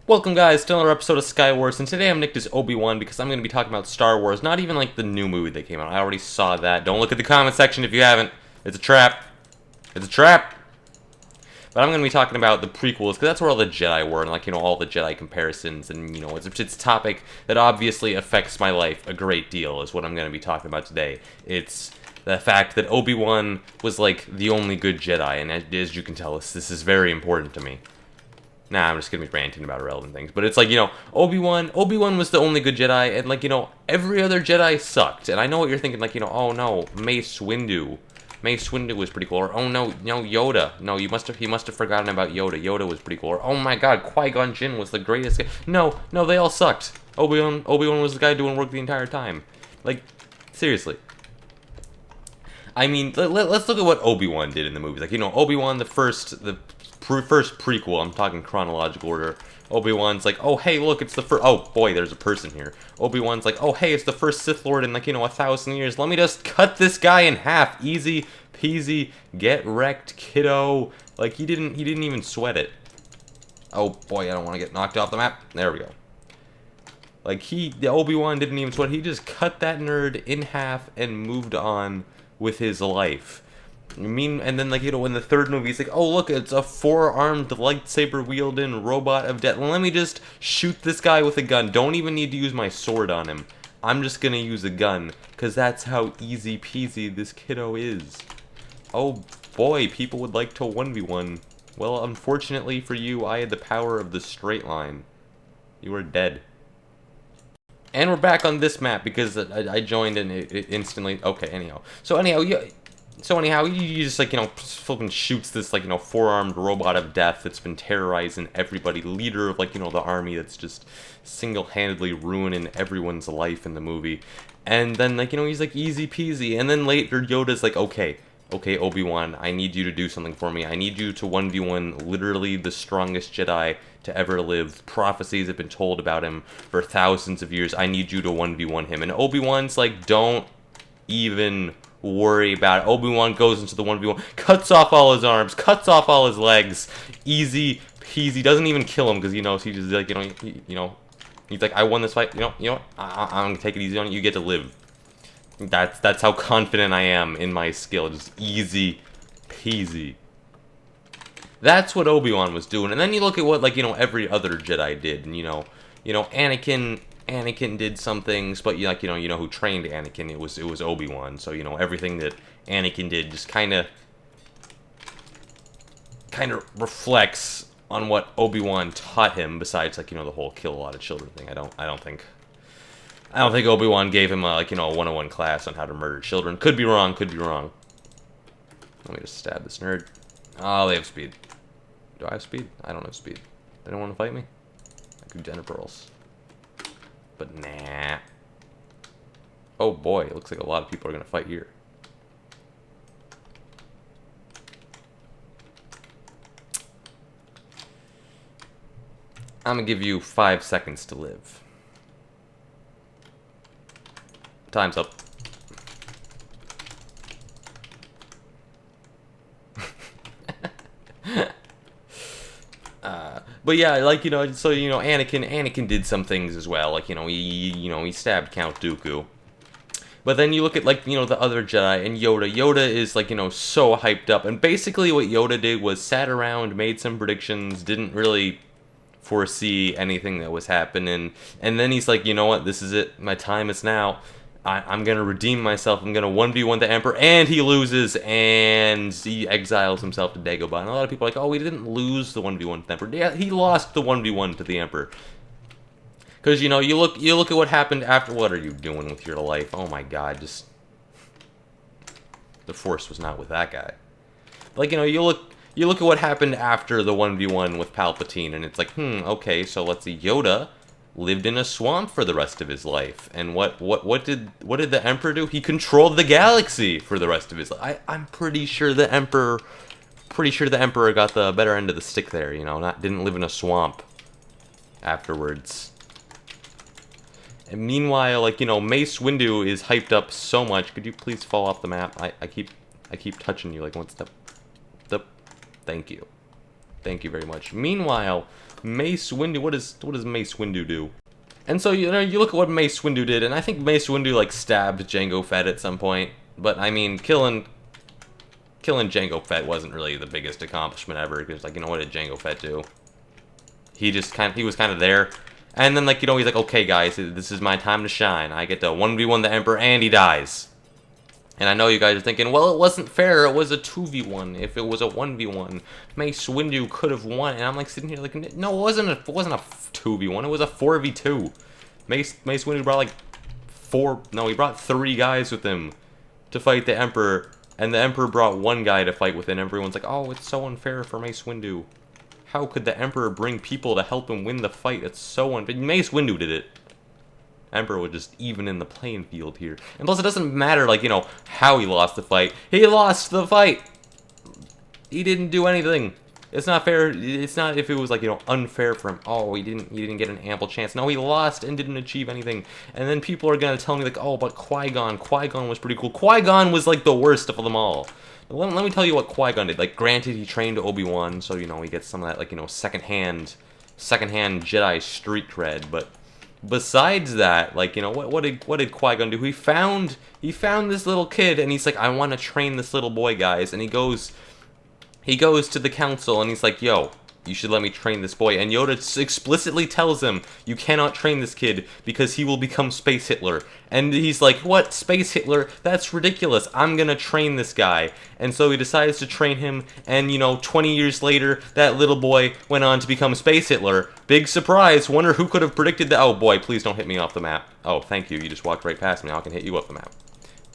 Welcome guys to another episode of Skywars, and today I'm nicked as Obi-Wan because I'm going to be talking about Star Wars, not even like the new movie that came out. I already saw that. Don't look at the comment section if you haven't. It's a trap. It's a trap. But I'm going to be talking about the prequels because that's where all the Jedi were, and like, all the Jedi comparisons, and it's a topic that obviously affects my life a great deal is what I'm going to be talking about today. It's the fact that Obi-Wan was like the only good Jedi, and as you can tell, this is very important to me. Nah, I'm just gonna be ranting about irrelevant things. But it's like, Obi-Wan was the only good Jedi, and like, every other Jedi sucked. And I know what you're thinking, like, oh no, Mace Windu. Mace Windu was pretty cool. Or, oh no, Yoda. No, he must have forgotten about Yoda. Yoda was pretty cool. Or, oh my god, Qui-Gon Jinn was the greatest guy. No, they all sucked. Obi-Wan was the guy doing work the entire time. Like, seriously. I mean, let's look at what Obi-Wan did in the movies. Like, Obi-Wan, the first prequel, I'm talking chronological order. Obi-Wan's like, oh, hey, look, it's the first... Oh, boy, there's a person here. Obi-Wan's like, oh, hey, it's the first Sith Lord in, like, 1,000 years. Let me just cut this guy in half. Easy peasy. Get wrecked, kiddo. Like, he didn't even sweat it. Oh, boy, I don't want to get knocked off the map. There we go. Like, the Obi-Wan didn't even sweat. He just cut that nerd in half and moved on with his life. And then, like, in the third movie, he's like, oh, look, it's a four-armed, lightsaber-wielding robot of death. Let me just shoot this guy with a gun. Don't even need to use my sword on him. I'm just gonna use a gun, because that's how easy-peasy this kiddo is. Oh, boy, people would like to 1v1. Well, unfortunately for you, I had the power of the straight line. You are dead. And we're back on this map, because I joined and it instantly... Okay, anyhow. So, anyhow, he just, like, flipping shoots this, like, four-armed robot of death that's been terrorizing everybody. Leader of, like, the army that's just single-handedly ruining everyone's life in the movie. And then, like, he's like, easy peasy. And then later, Yoda's like, okay, Obi-Wan, I need you to do something for me. I need you to 1v1 literally the strongest Jedi to ever live. Prophecies have been told about him for thousands of years. I need you to 1v1 him. And Obi-Wan's like, don't even worry about it. Obi-Wan goes into the 1v1, cuts off all his arms, cuts off all his legs, easy peasy, doesn't even kill him because he knows he's just like, he's like, I won this fight, I'm gonna take it easy on you, you get to live. That's how confident I am in my skill, just easy peasy. That's what Obi-Wan was doing. And then you look at what, like, every other Jedi did, and Anakin did some things, but you know who trained Anakin? It was Obi-Wan. So everything that Anakin did just kind of reflects on what Obi-Wan taught him. Besides, like, the whole kill a lot of children thing. I don't think Obi-Wan gave him a 101 class on how to murder children. Could be wrong. Let me just stab this nerd. Oh, they have speed. Do I have speed? I don't have speed. They don't want to fight me. I could Jenna Pearls. But nah. Oh boy, it looks like a lot of people are gonna fight here. I'm gonna give you 5 seconds to live. Time's up. But yeah, like, so, Anakin did some things as well. Like, he stabbed Count Dooku. But then you look at, like, the other Jedi and Yoda. Yoda is, like, so hyped up. And basically what Yoda did was sat around, made some predictions, didn't really foresee anything that was happening. And then he's like, you know what, this is it. My time is now. I'm going to redeem myself. I'm going to 1v1 the Emperor, and he loses, and he exiles himself to Dagobah. And a lot of people are like, oh, he didn't lose the 1v1 to the Emperor. Yeah, he lost the 1v1 to the Emperor. Because, you look at what happened after. What are you doing with your life? Oh my god, just... The Force was not with that guy. Like, you look at what happened after the 1v1 with Palpatine, and it's like, okay, so let's see, Yoda lived in a swamp for the rest of his life. And what did the Emperor do? He controlled the galaxy for the rest of his life. I'm pretty sure the Emperor got the better end of the stick there, didn't live in a swamp afterwards. And meanwhile, like, Mace Windu is hyped up so much. Could you please fall off the map? I keep touching you like one step. Thank you. Thank you very much. Meanwhile, Mace Windu, what does Mace Windu do? And so, you know, you look at what Mace Windu did, and I think Mace Windu, like, stabbed Jango Fett at some point. But, I mean, killing Jango Fett wasn't really the biggest accomplishment ever, because, like, you know, what did Jango Fett do? He was kind of there. And then, like, you know, he's like, okay, guys, this is my time to shine. I get to 1v1 the Emperor, and he dies. And I know you guys are thinking, well, it wasn't fair. It was a 2v1. If it was a 1v1, Mace Windu could have won. And I'm like sitting here like, no, it wasn't a 2v1. It was a 4v2. Mace Windu brought he brought 3 guys with him to fight the Emperor. And the Emperor brought 1 guy to fight with him. Everyone's like, oh, it's so unfair for Mace Windu. How could the Emperor bring people to help him win the fight? It's so unfair. Mace Windu did it. Emperor was just even in the playing field here. And plus, it doesn't matter, like, you know, how he lost the fight. He lost the fight! He didn't do anything. It's not fair. It's not if it was, like, you know, unfair for him. Oh, he didn't get an ample chance. No, he lost and didn't achieve anything. And then people are gonna tell me, like, oh, but Qui-Gon was pretty cool. Qui-Gon was, like, the worst of them all. Let me tell you what Qui-Gon did. Like, granted, he trained Obi-Wan, so, you know, he gets some of that, like, you know, secondhand Jedi street cred, but besides that, like, you know, what did Qui-Gon do? He found this little kid, and he's like, I want to train this little boy, guys. And he goes to the council, and he's like, yo, you should let me train this boy. And Yoda explicitly tells him, you cannot train this kid because he will become Space Hitler. And he's like, what? Space Hitler? That's ridiculous. I'm gonna train this guy. And so he decides to train him, and, you know, 20 years later, that little boy went on to become Space Hitler. Big surprise. Wonder who could have predicted that. Oh boy, please don't hit me off the map. Oh, thank you. You just walked right past me. Now I can hit you off the map.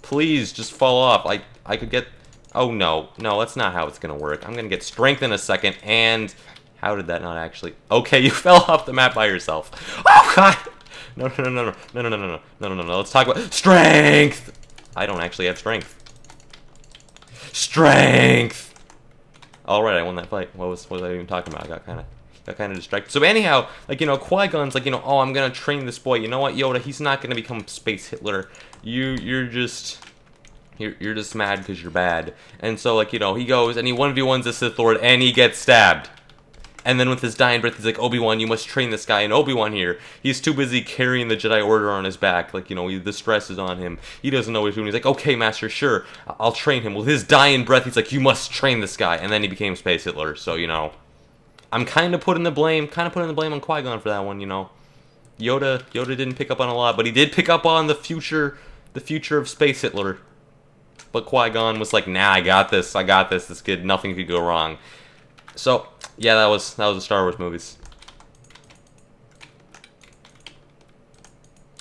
Please, just fall off. I could get... Oh, no. No, that's not how it's gonna work. I'm gonna get strength in a second, and... How did that not actually... Okay, you fell off the map by yourself. Oh, God! No. Let's talk about... Strength! I don't actually have strength. Strength! Alright, I won that fight. What was I even talking about? I got kind of distracted. So anyhow, like, you know, Qui-Gon's like, you know, oh, I'm gonna train this boy. You know what, Yoda? He's not gonna become Space Hitler. You're just mad because you're bad. And so, like, you know, he goes and he 1v1s the Sith Lord, and he gets stabbed. And then with his dying breath, he's like, Obi-Wan, you must train this guy. And Obi-Wan here, he's too busy carrying the Jedi Order on his back. Like, you know, the stress is on him. He doesn't know what he's doing. He's like, okay, Master, sure, I'll train him. With his dying breath, he's like, you must train this guy. And then he became Space Hitler. So, you know, I'm kind of putting the blame on Qui-Gon for that one, you know. Yoda didn't pick up on a lot, but he did pick up on the future of Space Hitler. But Qui-Gon was like, nah, I got this. This kid, nothing could go wrong. So, yeah, that was the Star Wars movies.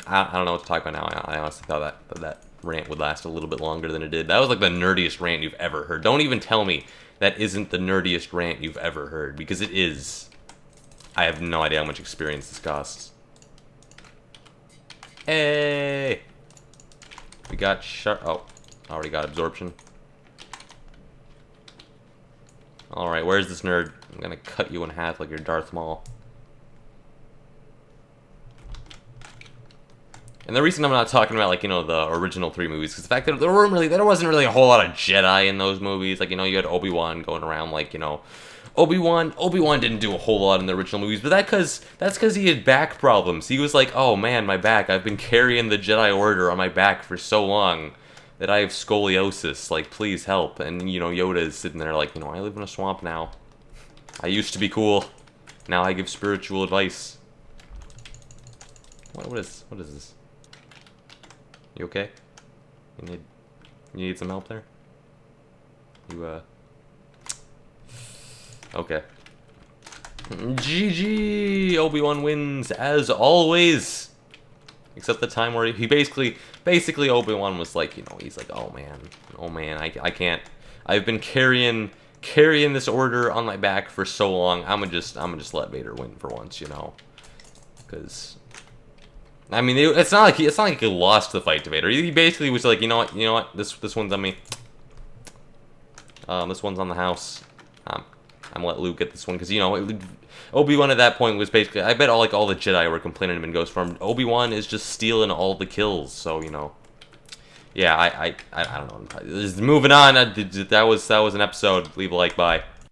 I don't know what to talk about now. I honestly thought that rant would last a little bit longer than it did. That was like the nerdiest rant you've ever heard. Don't even tell me that isn't the nerdiest rant you've ever heard, because it is. I have no idea how much experience this costs. Hey! We got oh, I already got absorption. Alright, where's this nerd? I'm gonna cut you in half like you're Darth Maul. And the reason I'm not talking about, like, you know, the original 3 movies, because the fact that there wasn't really a whole lot of Jedi in those movies. Like, you know, you had Obi-Wan going around, like, you know, Obi-Wan didn't do a whole lot in the original movies, but that's because he had back problems. He was like, oh man, my back, I've been carrying the Jedi Order on my back for so long that I have scoliosis, like, please help. And, you know, Yoda is sitting there like, you know, I live in a swamp now. I used to be cool. Now I give spiritual advice. What is this? You okay? You need some help there? Okay. GG! Obi-Wan wins, as always! Except the time where he basically Obi-Wan was like, you know, he's like, oh man, I can't. I've been carrying this order on my back for so long. I'm gonna just let Vader win for once, you know, because I mean, it's not like he lost the fight to Vader. He basically was like, you know what, this one's on me. This one's on the house. I'm gonna let Luke get this one, because, you know, Obi-Wan at that point was basically, I bet all the Jedi were complaining to him in Ghost form. Obi-Wan is just stealing all the kills, so, you know. Yeah, I don't know. Moving on. That was an episode. Leave a like. Bye.